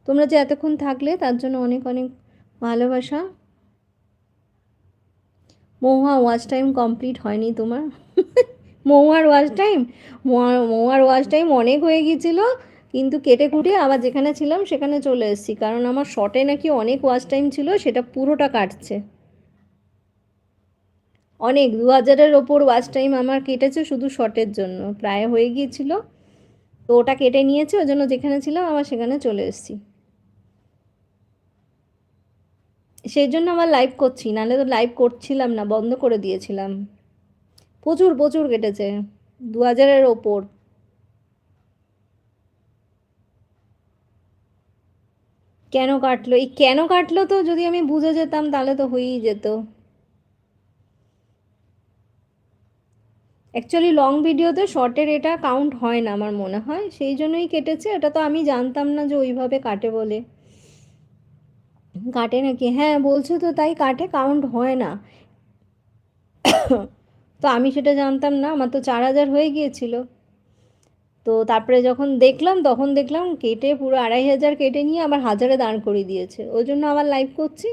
তোমরা যে এতক্ষণ থাকলে তার জন্য অনেক অনেক ভালোবাসা। মহুয়া ওয়াচ টাইম কমপ্লিট হয়নি তোমার? মহুয়ার ওয়াচ টাইম, মহুয়ার ওয়াচ টাইম অনেক হয়ে গিয়েছিলো, কিন্তু কেটে কুটে আবার যেখানে ছিলাম সেখানে চলে এসেছি, কারণ আমার শর্টে নাকি অনেক ওয়াচ টাইম ছিল, সেটা পুরোটা কাটছে। অনেক 2000-এর ওপর ওয়াচ টাইম আমার কেটেছে শুধু শর্টের জন্য, প্রায় হয়ে গিয়েছিল। তো ওটা কেটে নিয়েছে, ওই জন্য যেখানে ছিলাম আবার সেখানে চলে এসেছি। সেই জন্য আবার লাইভ করছি, নাহলে তো লাইভ করছিলাম না, বন্ধ করে দিয়েছিলাম। প্রচুর প্রচুর কেটেছে, 2000-এর ওপর। কেন কাটলো? এই কেন কাটলো তো যদি আমি বুঝে যেতাম তাহলে তো হয়েই যেত। অ্যাকচুয়ালি লং ভিডিওতে শর্টের এটা কাউন্ট হয় না আমার মনে হয়, সেই জন্যই কেটেছে। এটা তো আমি জানতাম না যে ওইভাবে কাটে বলে। কাটে নাকি? হ্যাঁ বলছো তো, তাই কাটে, কাউন্ট হয় না। তো আমি সেটা জানতাম না, আমার তো 4000 হয়ে গিয়েছিল। তো তারপরে যখন দেখলাম তখন দেখলাম কেটে পুরো 2500 কেটে নিয়ে আবার 1000-এ দাঁড় করিয়ে দিয়েছে, ওই জন্য আবার লাইভ করছি।